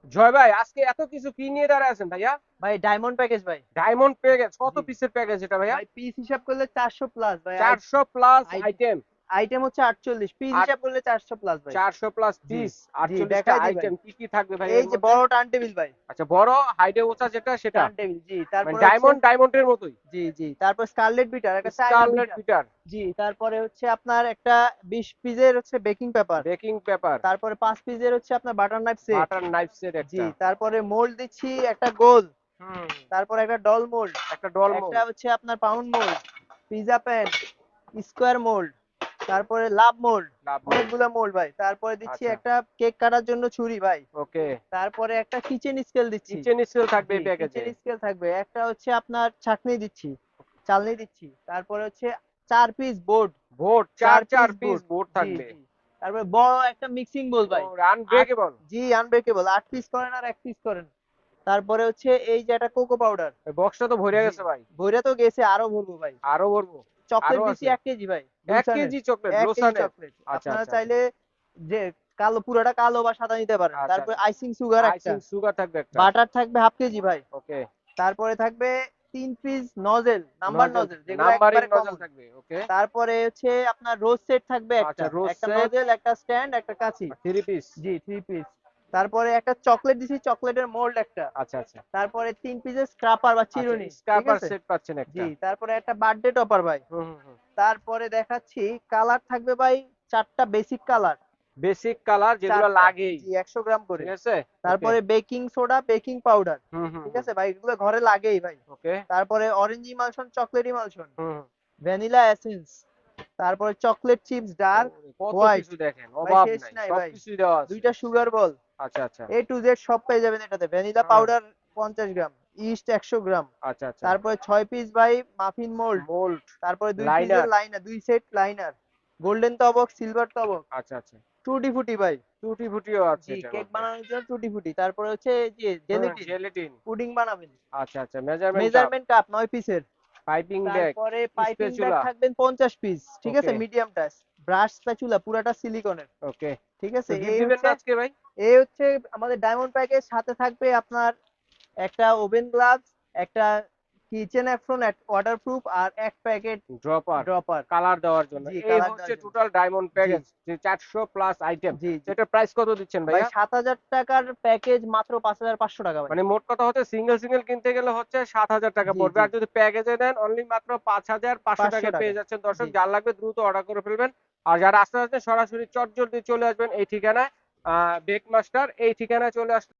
জয় ভাই, আজকে এত কিছু কি নিয়ে দাঁড়ায় আছেন ভাইয়া? ভাই ডায়মন্ড প্যাকেজ ভাই। ডায়মন্ড প্যাকেজ, কত জি পিসের প্যাকেজ এটা ভাইয়া? ভাই, পিস হিসাব করলে 400 প্লাস ভাই। 400 প্লাস আইটেম। আইটেম হচ্ছে 48, পিস হিসাব করলে 400 প্লাস ভাই। 400 প্লাস জি পিস, জি 48টা দেখাই দিই ভাই। আইটেম। কি কি থাকবে ভাই এই এর যে মধ্যে? বড় টার্ন টেবিল ভাই। আচ্ছা, বড় হাইডে ওচা যেটা সেটা, টার্ন টেবিল, জি। মানে তারপরে হচ্ছে ডায়মন্ডের মতোই। জি জি তারপর স্কারলেট বিটার, একটা চায়না স্কারলেট বিটার। বিটার। জি, তারপরে হচ্ছে আপনার একটা 20 পিসের হচ্ছে বেকিং পেপার। Baking paper. তারপরে 5 পিসের হচ্ছে আপনার butter knife set. Butter knife set ji, একটা। তারপরে মোল্ড দিচ্ছি একটা গোল। হুম। তারপরে একটা ডল মোল্ড। একটা ডলমো। একটা হচ্ছে আপনার pound mould, pizza pan, square mould, তারপরে লাভ মোল্ড। লাভ মোল্ড। অনেকগুলা মোল্ড ভাই। তারপরে দিচ্ছি আচ্ছা। একটা কেক কাটার জন্য ছুরি ভাই। ওকে। তারপরে একটা কিচেন স্কেল দিচ্ছি। কিচেন স্কেল থাকবে জি, এই প্যাকেজে। কিচেন স্কেল থাকবে। একটা হচ্ছে আপনার ছাঁকনি দিচ্ছি, চালনি দিচ্ছি। তারপরে হচ্ছে 4 পিস বোর্ড, বোর্ড, 4 চার পিস চার পিস বোর্ড। বোর্ড জি থাকবে। জি তারপরে বড় একটা মিক্সিং বোল ও, ভাই। 8, আনব্রেকেবল। জি আনব্রেকেবল, 8 পিস করেন আর 1 পিস করেন। তারপরে হচ্ছে এই যে একটা কোকো পাউডার। এই বক্সটা তো ভরে জি, গেছে ভাই। ভইরা তো গেছে, আরো ভরবো ভাই। আরো ভরবো। চকলেট আরো দিছি আছে। 1 কেজি ভাই, 1 লুসানের। কেজি চকলেট 1 কেজি লোসানের। চকলেট। আচ্ছা আপনারা আচ্ছা আচ্ছা। চাইলে যে কালো, পুরাটা কালো বা সাদা নিতে পারেন। আচ্ছা তারপরে আচ্ছা। আইসিং সুগার একটা। আইসিং সুগার থাকবে একটা। বাটার থাকবে হাফ কেজি ভাই। ওকে। তারপরে থাকবে 3 piece nozzle, number nozzle. Nozzle, যেগুলো নাম্বারিং একবারে নজল কমন। থাকবে। ওকে। তারপরে হচ্ছে আপনার রোজ সেট থাকবে আচ্ছা, একটা, রোজ একটা সেট। নজেল, একটা স্ট্যান্ড, একটা কাঁচি। 3 পিস। জি, 3 পিস। তারপরে একটা চকলেট দিছি, চকলেটের মোল্ড একটা। আচ্ছা আচ্ছা। তারপরে 3 পিসের স্ক্রাপার বা আচ্ছা, চিরুনি, ঠিক স্কার্পার আছে? সেট পাচ্ছেন একটা। জি, তারপরে একটা বার্থডে টপার ভাই। হুম হুম হুম। তারপরে দেখাচ্ছি কালার থাকবে ভাই 4টা বেসিক কালার। বেসিক কালার যেগুলো 4টা, লাগেই। জি 100 গ্রাম করে। ঠিক আছে। ওকে। তারপরে বেকিং সোডা, বেকিং পাউডার। হুম হুম ঠিক হুম। আছে ভাই, এগুলো ঘরে লাগেই ভাই। ওকে। তারপরে অরেঞ্জ ইমালশন, চকলেট ইমালশন, হুম হুম। ভ্যানিলা এসেন্স, তারপরে চকলেট চিপস ডার্ক ওরে, কত হোয়াইট। কিছু দেখেন, ভাই অভাব শেষ নাই, নাই ভাই। সবকিছুই দেওয়া আছে। দুইটা সুগার বল, আচ্ছা আচ্ছা। এ টু জেড সব পেয়ে যাবেন এটাতে। ভ্যানিলা হুম। পাউডার 50 গ্রাম, ইস্ট 100 গ্রাম। আচ্ছা আচ্ছা। তারপরে 6 পিস ভাই মাফিন মোল্ড। মোল্ড। তারপরে 2 পিসের liner. Liner, 2 set liner, golden তবক, সিলভার তবক, আচ্ছা আচ্ছা। টুটি ফুটি ভাই। টুটি ফুটিও আছে জি, এটার কেক মধ্যে। বানানোর জন্য টুটি ফুটি। তারপরে হচ্ছে এই যে হুম, জেলেটিন, জেলেটিন। পুডিং বানাবেন। আচ্ছা আচ্ছা, মেজারমেন্ট কাপ। মেজারমেন্ট কাপ 9 পিসের। Piping bag. তারপরে পাইপিং ব্যাগ স্প্যাচুলা। থাকবেন 50 পিস, ঠিক আছে, ওকে। মিডিয়ামটা। ব্রাশ স্প্যাচুলা পুরাটা সিলিকনের। ওকে। ঠিক তো আছে, গিফট দিবেন না আজকে ভাই? এই হচ্ছে আমাদের ডায়মন্ড প্যাকেজ। সাথে থাকবে আপনার একটা ওভেন গ্লাভস, একটা কিচেন অ্যাপ্রন ওয়াটারপ্রুফ, আর এক প্যাকেট ড্রপার। ড্রপার। কালার দেওয়ার জন্য। জি, এই কালার হচ্ছে দেওয়ার জন্য। টোটাল ডায়মন্ড জি প্যাকেজ, যে 400 প্লাস আইটেম। জি জি এটার প্রাইস কত দিচ্ছেন ভাই, ভাইয়া? 7,000 টাকার প্যাকেজ মাত্র 5,500 টাকা ভাই। মানে মোট কথা হচ্ছে সিঙ্গেল সিঙ্গেল কিনতে গেলে হচ্ছে 7,000 টাকা জি পড়বে, জি আর যদি প্যাকেজে নেন অনলি মাত্র 5,500 500 টাকায় টাকা। পেয়ে যাচ্ছেন। দর্শক, জি। যার লাগবে দ্রুত অর্ডার করে ফেলবেন। আর যারা আসতে আসতে সরাসরি চটজলদি চলে আসবেন এই ঠিকানায়, বেক মাস্টার এই ঠিকানায় চলে আসবেন।